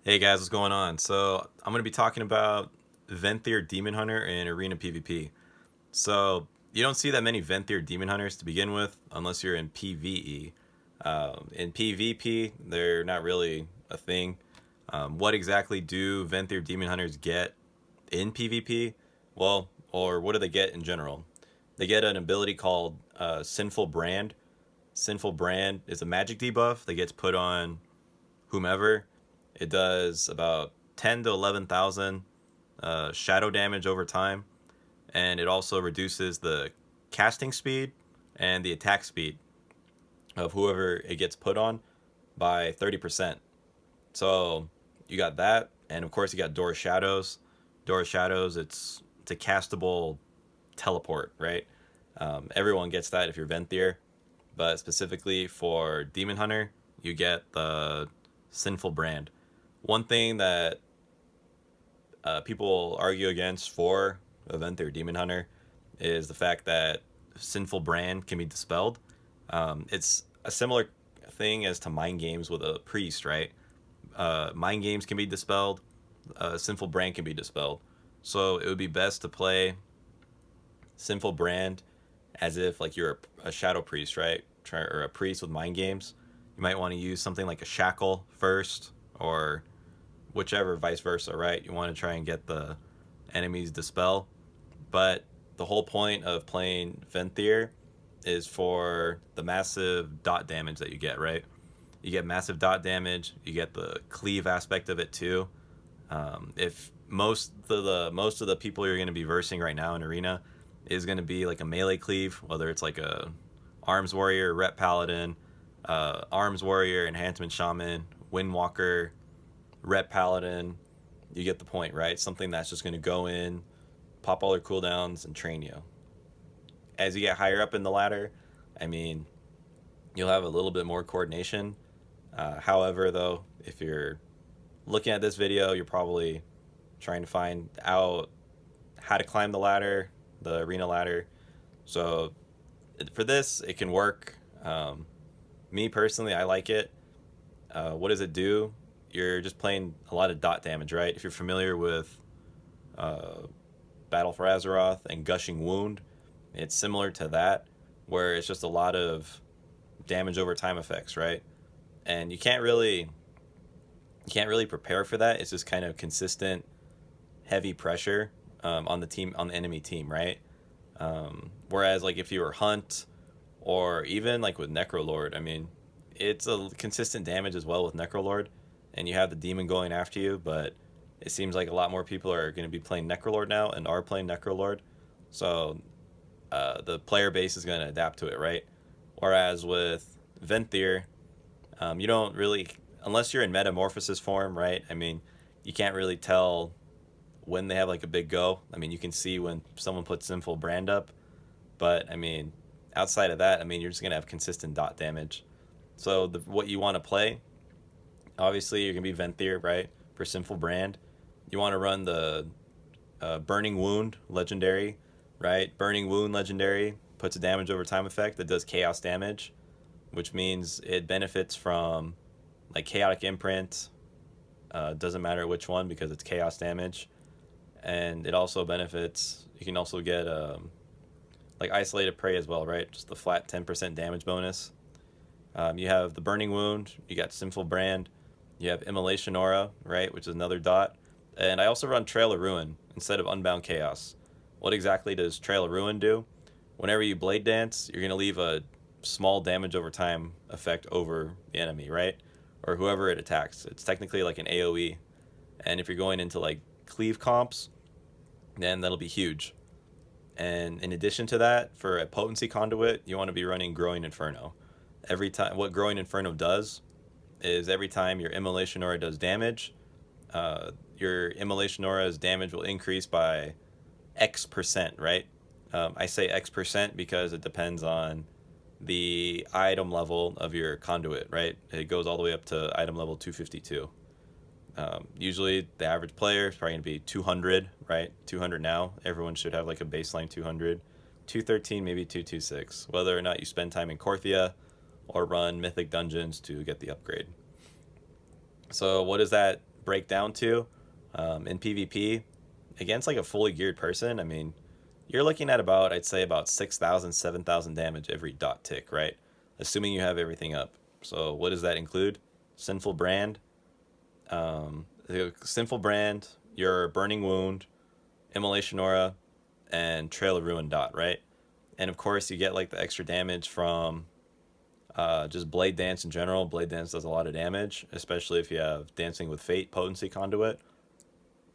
Hey guys, what's going on? So I'm going to be talking about Venthyr Demon Hunter in Arena PvP. So you don't see that many Venthyr Demon Hunters to begin with, unless you're in PvE. In PvP, they're not really a thing. What exactly do Venthyr Demon Hunters get in PvP? Well, or what do they get in general? They get an ability called Sinful Brand. Sinful Brand is a magic debuff that gets put on whomever. It does about 10 to 11,000 shadow damage over time, and it also reduces the casting speed and the attack speed of whoever it gets put on by 30%. So you got that, and of course you got Door of Shadows. Door of Shadows, it's a castable teleport, right? Everyone gets that if you're Venthyr, but specifically for Demon Hunter, you get the Sinful Brand. One thing that people argue against for a Venthyr Demon Hunter is the fact that Sinful Brand can be dispelled. It's a similar thing as to Mind Games with a priest, right? Mind Games can be dispelled, Sinful Brand can be dispelled. So it would be best to play Sinful Brand as if like you're a shadow priest, right? Or a priest with Mind Games. You might want to use something like a shackle first, or whichever, vice versa, right? You want to try and get the enemies dispel. But the whole point of playing Venthyr is for the massive dot damage that you get, right? You get massive dot damage. You get the cleave aspect of it too. If most of the people you're going to be versing right now in arena is going to be like a melee cleave, whether it's like a arms warrior, rep paladin, arms warrior, enhancement shaman, windwalker, rep paladin, you get the point, right? Something that's just going to go in, pop all their cooldowns, and train you. As you get higher up in the ladder, I mean, you'll have a little bit more coordination. However, though, if you're looking at this video, you're probably trying to find out how to climb the ladder, the arena ladder. So for this, it can work. Me personally, I like it. What does it do? You're just playing a lot of dot damage, right? If you're familiar with uh, Battle for Azeroth and Gushing Wound, it's similar to that, where it's just a lot of damage over time effects, right? And you can't really prepare for that. It's just kind of consistent, heavy pressure on the team, on the enemy team, right? Whereas like if you were Hunt, or even like with Necrolord, I mean, it's a consistent damage as well with Necrolord, and you have the demon going after you, but it seems like a lot more people are going to be playing Necrolord now and are playing Necrolord, so the player base is going to adapt to it, right? Whereas with Venthyr, you don't really, unless you're in Metamorphosis form, right? I mean, you can't really tell when they have like a big go. I mean, you can see when someone puts Sinful Brand up, but I mean, outside of that, I mean, you're just going to have consistent dot damage. So what you want to play, obviously, you're going to be Venthyr, right? For Sinful Brand, you want to run the Burning Wound legendary, right? Burning Wound legendary puts a damage over time effect that does chaos damage, which means it benefits from like chaotic imprint. Doesn't matter which one because it's chaos damage, and it also benefits. You can also get like isolated prey as well, right? Just the flat 10% damage bonus. You have the Burning Wound. You got Sinful Brand. You have Immolation Aura, right, which is another dot. And I also run Trail of Ruin instead of Unbound Chaos. What exactly does Trail of Ruin do? Whenever you Blade Dance, you're going to leave a small damage over time effect over the enemy, right? Or whoever it attacks. It's technically like an AoE. And if you're going into like cleave comps, then that'll be huge. And in addition to that, for a potency conduit, you want to be running Growing Inferno. Every time, what Growing Inferno does is every time your Immolation Aura does damage, your Immolation Aura's damage will increase by X%, right? I say X% because it depends on the item level of your conduit, right? It goes all the way up to item level 252. Usually the average player is probably going to be 200, right? 200 now. Everyone should have like a baseline 200. 213, maybe 226, whether or not you spend time in Korthia or run Mythic Dungeons to get the upgrade. So what does that break down to in PvP against like a fully geared person, I mean, you're looking at about, I'd say about 6,000, 7,000 damage every dot tick, right? Assuming you have everything up. So what does that include? Sinful Brand, the Sinful Brand, your Burning Wound, Immolation Aura, and Trail of Ruin dot, right? And of course you get like the extra damage from just Blade Dance in general. Blade Dance does a lot of damage, especially if you have Dancing with Fate Potency Conduit.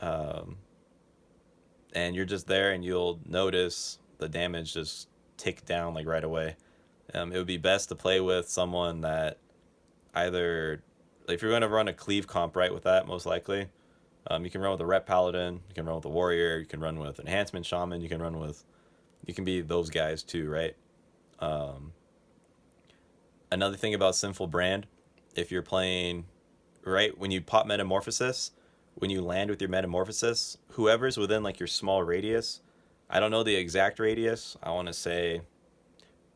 And you're just there and you'll notice the damage just tick down like right away. It would be best to play with someone that either, if you're going to run a cleave comp, right, with that, most likely, you can run with a Rep Paladin, you can run with a Warrior, you can run with Enhancement Shaman, you can be those guys too, right? Another thing about Sinful Brand, if you're playing, right, when you pop Metamorphosis, when you land with your Metamorphosis, whoever's within like your small radius, I don't know the exact radius, I want to say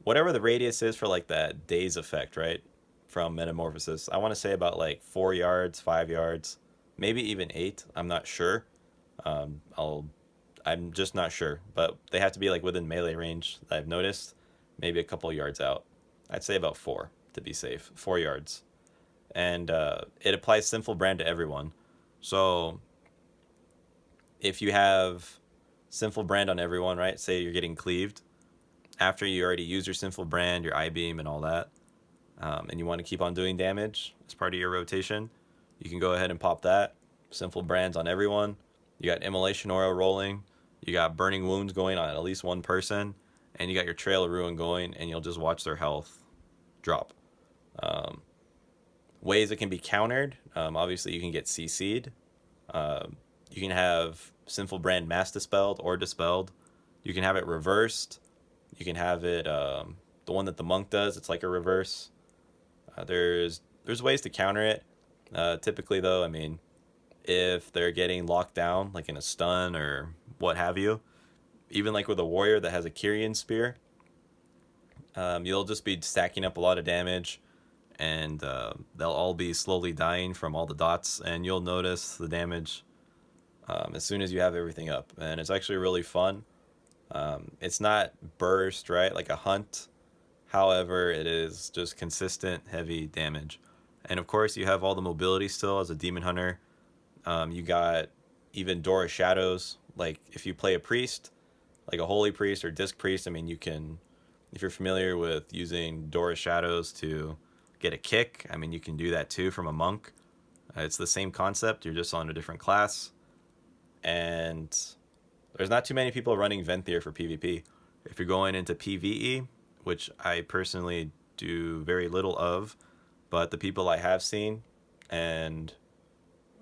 whatever the radius is for like that daze effect, right, from Metamorphosis, I want to say about like 4 yards, 5 yards, maybe even 8, I'm not sure. I'm just not sure, but they have to be like within melee range, I've noticed, maybe a couple yards out. I'd say about 4 to be safe, 4 yards. And it applies Sinful Brand to everyone. So if you have Sinful Brand on everyone, right, say you're getting cleaved, after you already use your Sinful Brand, your I-Beam and all that, and you want to keep on doing damage as part of your rotation, you can go ahead and pop that. Sinful Brands on everyone. You got Immolation Aura rolling. You got Burning Wounds going on at least one person. And you got your Trail of Ruin going, and you'll just watch their health drop. Ways it can be countered, obviously you can get CC'd. You can have Sinful Brand Mass Dispelled or Dispelled. You can have it reversed. You can have it, the one that the Monk does, it's like a reverse. There's ways to counter it. Typically though, I mean, if they're getting locked down, like in a stun or what have you, even like with a Warrior that has a Kyrian Spear, you'll just be stacking up a lot of damage, and they'll all be slowly dying from all the dots, and you'll notice the damage as soon as you have everything up. And it's actually really fun. It's not burst, right, like a hunt. However, it is just consistent, heavy damage. And of course, you have all the mobility still as a Demon Hunter. You got even Door of Shadows. Like, if you play a priest, like a Holy Priest or Disc Priest, I mean, you can, if you're familiar with using Door of Shadows to get a kick, I mean, you can do that too from a Monk. It's the same concept, you're just on a different class. And there's not too many people running Venthyr for PvP. If you're going into PvE, which I personally do very little of, but the people I have seen and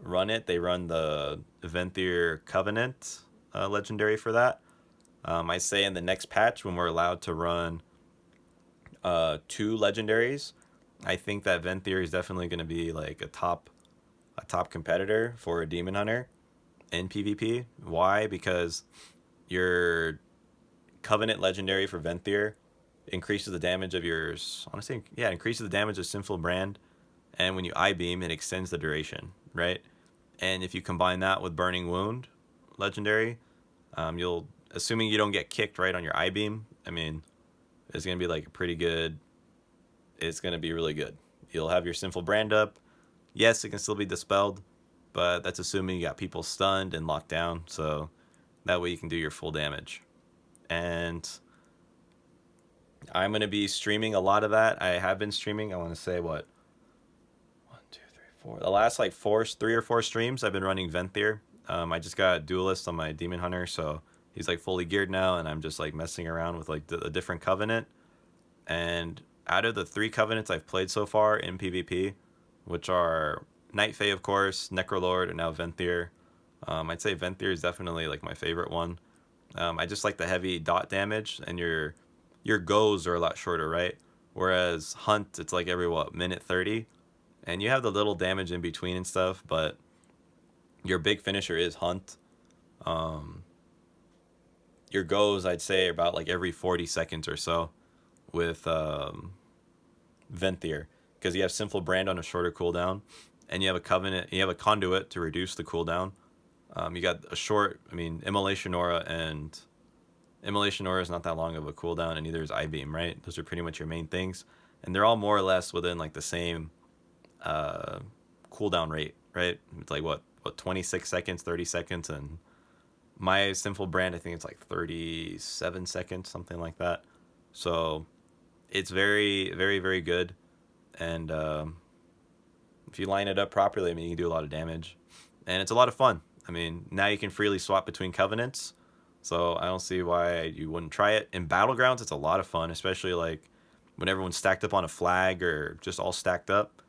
run it, they run the Venthyr Covenant legendary for that. I say in the next patch, when we're allowed to run 2 legendaries, I think that Venthyr is definitely going to be like a top competitor for a Demon Hunter in PvP. Why? Because your Covenant legendary for Venthyr increases the damage of yours. Honestly, yeah, increases the damage of Sinful Brand, and when you I-beam, it extends the duration, right? And if you combine that with Burning Wound legendary, you'll, assuming you don't get kicked right on your I-beam, I mean, it's gonna be like a pretty good. It's gonna be really good. You'll have your Sinful Brand up. Yes, it can still be dispelled, but that's assuming you got people stunned and locked down, so that way you can do your full damage. And I'm going to be streaming a lot of that. I have been streaming, I want to say, what? 1, 2, 3, 4. The last like 3 or 4 streams, I've been running Venthyr. I just got Duelist on my Demon Hunter, so he's like fully geared now, and I'm just like messing around with like the different Covenant. And out of the 3 Covenants I've played so far in PvP, which are Night Fae, of course, Necrolord, and now Venthyr, I'd say Venthyr is definitely like my favorite one. I just like the heavy dot damage, and your goes are a lot shorter, right? Whereas Hunt, it's like every, what, minute 30? And you have the little damage in between and stuff, but your big finisher is Hunt. Your goes, I'd say, are about like every 40 seconds or so with Venthyr, because you have Sinful Brand on a shorter cooldown, and you have a covenant, you have a conduit to reduce the cooldown. You got a short, I mean, Immolation Aura, and Immolation Aura is not that long of a cooldown, and neither is Eye Beam, right? Those are pretty much your main things, and they're all more or less within like the same cooldown rate, right? It's like what 26 seconds, 30 seconds, and my Sinful Brand, I think it's like 37 seconds, something like that. So it's very, very, very good, and if you line it up properly, I mean, you can do a lot of damage, and it's a lot of fun. I mean, now you can freely swap between covenants, so I don't see why you wouldn't try it. In Battlegrounds, it's a lot of fun, especially like when everyone's stacked up on a flag or just all stacked up.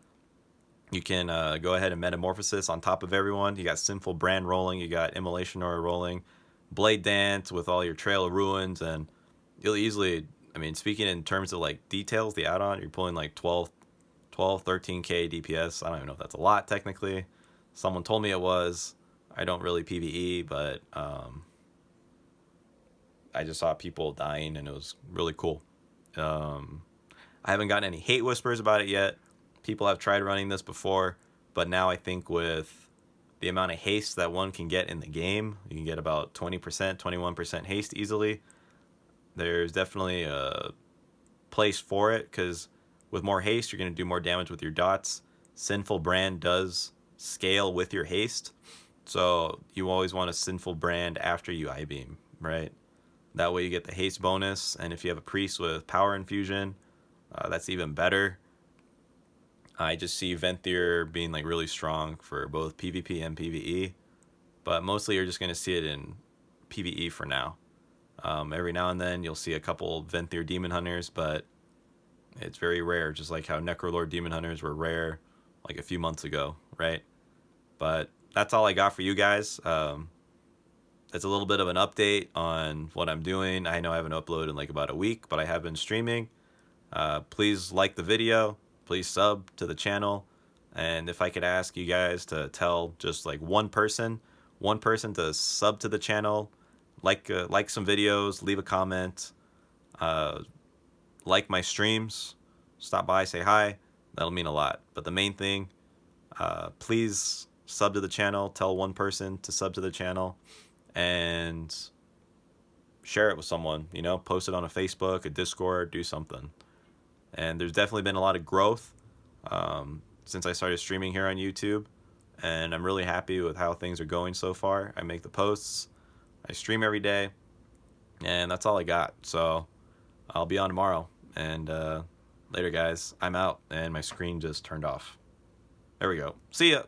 You can go ahead and Metamorphosis on top of everyone. You got Sinful Brand rolling, you got Immolation Aura rolling, Blade Dance with all your Trail of Ruins, and you'll easily, I mean, speaking in terms of like details, the add-on, you're pulling like 13k DPS. I don't even know if that's a lot technically. Someone told me it was. I don't really PvE, but I just saw people dying, and it was really cool. I haven't gotten any hate whispers about it yet. People have tried running this before, but now I think with the amount of haste that one can get in the game, you can get about 20%, 21% haste easily. There's definitely a place for it, because with more haste, you're going to do more damage with your dots. Sinful Brand does scale with your haste, so you always want a Sinful Brand after you Eye Beam, right? That way you get the haste bonus, and if you have a priest with power infusion, that's even better. I just see Venthyr being like really strong for both PvP and PvE, but mostly you're just going to see it in PvE for now. Every now and then you'll see a couple Venthyr Demon Hunters, but it's very rare, just like how Necrolord Demon Hunters were rare like a few months ago, right? But that's all I got for you guys. It's a little bit of an update on what I'm doing. I know I haven't uploaded in like about a week, but I have been streaming. Please like the video. Please sub to the channel. And if I could ask you guys to tell just like one person to sub to the channel, like some videos, leave a comment, like my streams, stop by, say hi. That'll mean a lot. But the main thing, please sub to the channel. Tell one person to sub to the channel, and share it with someone. You know, post it on a Facebook, a Discord, do something. And there's definitely been a lot of growth since I started streaming here on YouTube, and I'm really happy with how things are going so far. I make the posts, I stream every day, and that's all I got. So I'll be on tomorrow, and later guys, I'm out, and my screen just turned off. There we go. See ya.